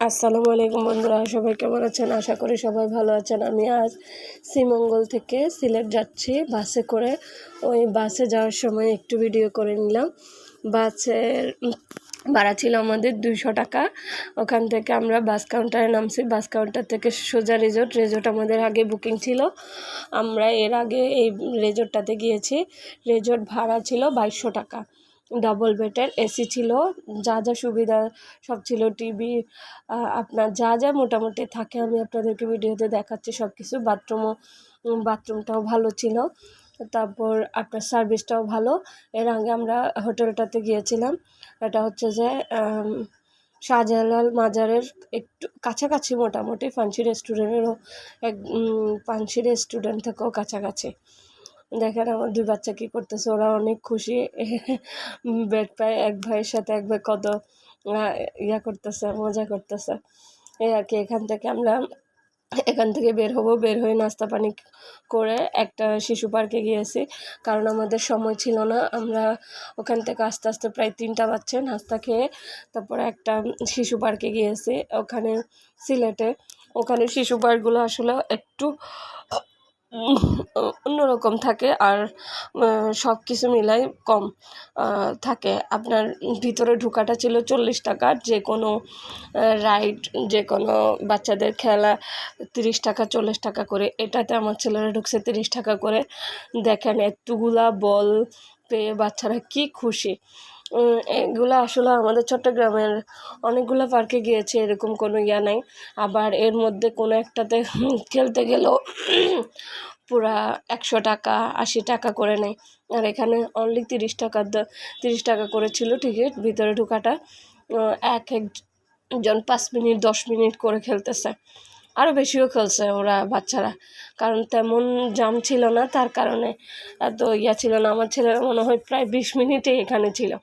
আসসালামু আলাইকুম বন্ধুরা, সবাই কেমন আছেন? আশা করি সবাই ভালো আছেন। আমি আজ শ্রীমঙ্গল থেকে সিলেট যাচ্ছি বাসে করে। ওই বাসে যাওয়ার সময় একটু ভিডিও করে নিলাম। বাসের ভাড়া ছিল আমাদের 200 টাকা। ওখান থেকে আমরা বাস কাউন্টারে নামছি। বাস কাউন্টার থেকে সোজা রিসোর্ট আমাদের আগে বুকিং ছিল। আমরা এর আগে এই রিসোর্টটাতে গিয়েছি। রিসোর্ট ভাড়া ছিল 2200 টাকা। ডাবল বেডের এসি ছিল, যা যা সুবিধা সব ছিল, টিভি, আপনার যা যা মোটামুটি থাকে আমি আপনাদেরকে ভিডিওতে দেখাচ্ছি সব কিছু। বাথরুমটাও ভালো ছিল, তারপর আপনার সার্ভিসটাও ভালো। এর আগে আমরা হোটেলটাতে গিয়েছিলাম, এটা হচ্ছে যে শাহজালাল মাজারের একটু কাছাকাছি, মোটামুটি ফান্সি রেস্টুরেন্টেরও ফান্সি রেস্টুরেন্ট থেকেও কাছাকাছি। দেখেন আমার 2 বাচ্চা কী করতেছে, ওরা অনেক খুশি। বেড পায়, এক ভাইয়ের সাথে এক ভাই কত ইয়া করতেছে, মজা করতেছে। এই আর কি। এখান থেকে বের হব, বের হয়ে নাস্তা পানি করে একটা শিশু পার্কে গিয়েছি, কারণ আমাদের সময় ছিল না। আমরা ওখান থেকে আস্তে আস্তে প্রায় 3টা বাজছে। নাস্তা খেয়ে তারপরে একটা শিশু পার্কে গিয়েছি ওখানে সিলেটে। ওখানে শিশু পার্কগুলো আসলে একটু অন্যরকম থাকে, আর সব কিছু মিলাই কম থাকে। আপনার ভিতরে ঢোকাটা ছিল 40 টাকা, যে কোনো রাইড, যে কোনো বাচ্চাদের খেলা 30 টাকা 40 টাকা করে। এটাতে আমার ছেলেরা ঢুকছে 30 টাকা করে। দেখেন এতগুলা বল পেয়ে বাচ্চারা কি খুশি। এগুলো আসলে আমাদের চট্টগ্রামের অনেকগুলো পার্কে গিয়েছে, এরকম কোনো ইয়া নাই। আবার এর মধ্যে কোনো একটাতে খেলতে গেলেও পুরা 100 টাকা 80 টাকা করে নেয়, আর এখানে অনলি 30 টাকা করে ছিল টিকিট ভিতরে ঢোকাটা। একজন 5 মিনিট 10 মিনিট করে খেলতেছে, আরও বেশিও খেলছে ওরা বাচ্চারা, কারণ তেমন জাম ছিল না, তার কারণে এত ইয়া ছিল না। আমার ছেলেরা মনে হয় প্রায় 20 মিনিটে এখানে ছিল।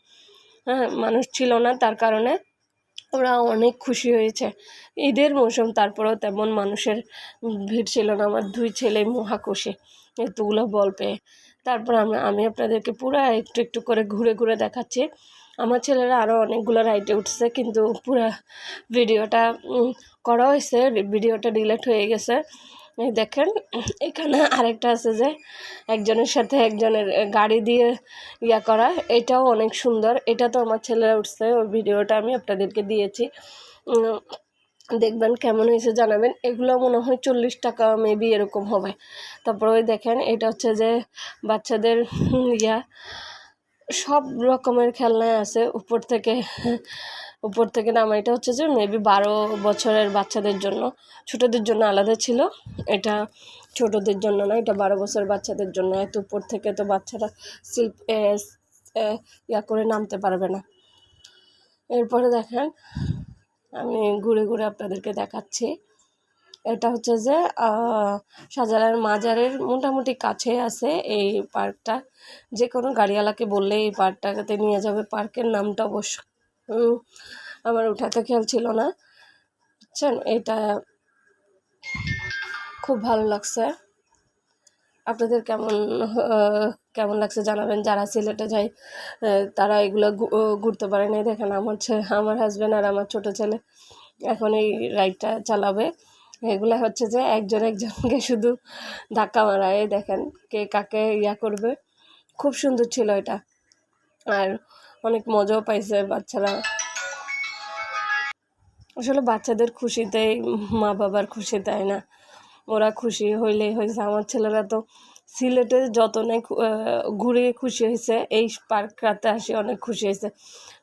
হ্যাঁ, মানুষ ছিল না, তার কারণে ওরা অনেক খুশি হয়েছে। ঈদের মৌসুম, তারপরেও তেমন মানুষের ভিড় ছিল না। আমার 2 ছেলে মহা খুশি এতগুলো বল পেয়ে। তারপর আমি আপনাদেরকে পুরো একটু একটু করে ঘুরে ঘুরে দেখাচ্ছি। আমার ছেলেরা আরও অনেকগুলো রাইডে উঠছে, কিন্তু পুরো ভিডিওটা করা হয়েছে, ভিডিওটা ডিলিট হয়ে গেছে। এই দেখেন এখানে আরেকটা আছে যে একজনের সাথে একজনের গাড়ি দিয়ে ইয়া করা, এটাও অনেক সুন্দর। এটা তো আমার ছেলেরা উঠছে, ওই ভিডিওটা আমি আপনাদেরকে দিয়েছি, দেখবেন কেমন হয়েছে জানাবেন। এগুলো মনে হয় 40 টাকা মেবি এরকম হবে। তারপর ওই দেখেন এটা হচ্ছে যে বাচ্চাদের ইয়া, সব রকমের খেলনায় আছে উপর থেকে নামা। এটা হচ্ছে যে মেবি 12 বছরের বাচ্চাদের জন্য, ছোটোদের জন্য আলাদা ছিল। এটা ছোটোদের জন্য না, এটা 12 বছরের বাচ্চাদের জন্য। এত উপর থেকে তো বাচ্চারা ইয়া করে নামতে পারবে না। এরপরে দেখেন আমি ঘুরে ঘুরে আপনাদেরকে দেখাচ্ছি। এটা হচ্ছে যে শাহজালাল মাজারের মোটামুটি কাছে আছে এই পার্কটা। যে কোনো গাড়িওয়ালাকে বললে এই পার্কটাতে নিয়ে যাবে। পার্কের নামটা অবশ্য আমার ওঠাতে খেয়াল ছিল না, বুঝছেন। এটা খুব ভালো লাগছে। আপনাদের কেমন লাগছে জানাবেন। যারা সিলেটে যায় তারা এগুলো ঘুরতে পারে না। দেখেন আমার হাজব্যান্ড আর আমার ছোটো ছেলে এখন এই রাইডটা চালাবে। এগুলো হচ্ছে যে একজনকে শুধু ধাক্কা মারায়, দেখেন কে কাকে ইয়া করবে। খুব সুন্দর ছিল এটা, আর অনেক মজাও পাইছে বাচ্চারা। আসলে বাচ্চাদের খুশিতেই মা বাবার খুশি, তাই না? ওরা খুশি হইলেই হয়েছে। আমার ছেলেরা তো সিলেটে যত নেই ঘুরে খুশি হয়েছে, এই পার্কটাতে আসে অনেক খুশি হয়েছে,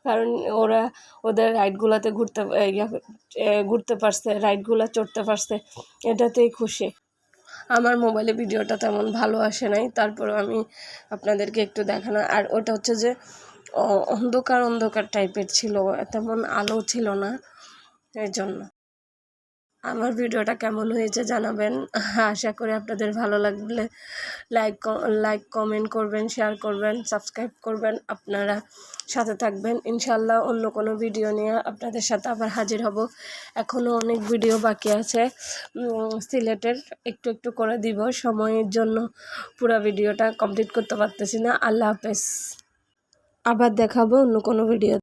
কারণ ওরা ওদের রাইডগুলোতে ঘুরতে পারছে, রাইডগুলো চড়তে পারছে, এটাতেই খুশি। আমার মোবাইলে ভিডিওটা তেমন ভালো আসে নাই, তারপরেও আমি আপনাদেরকে একটু দেখানো। আর ওটা হচ্ছে যে অন্ধকার টাইপের ছিল, তেমন আলো ছিল না, এই জন্য। আমার ভিডিওটা কেমন হয়েছে জানাবেন। আশা করি আপনাদের ভালো লাগলে লাইক কমেন্ট করবেন, শেয়ার করবেন, সাবস্ক্রাইব করবেন। আপনারা সাথে থাকবেন। ইনশাল্লাহ অন্য কোনো ভিডিও নিয়ে আপনাদের সাথে আবার হাজির হব। এখনও অনেক ভিডিও বাকি আছে সিলেটের, একটু একটু করে দিব। সময়ের জন্য পুরো ভিডিওটা কমপ্লিট করতে পারতেছি না। আল্লাহ হাফেজ। আবার দেখাবো অন্য কোনো ভিডিও।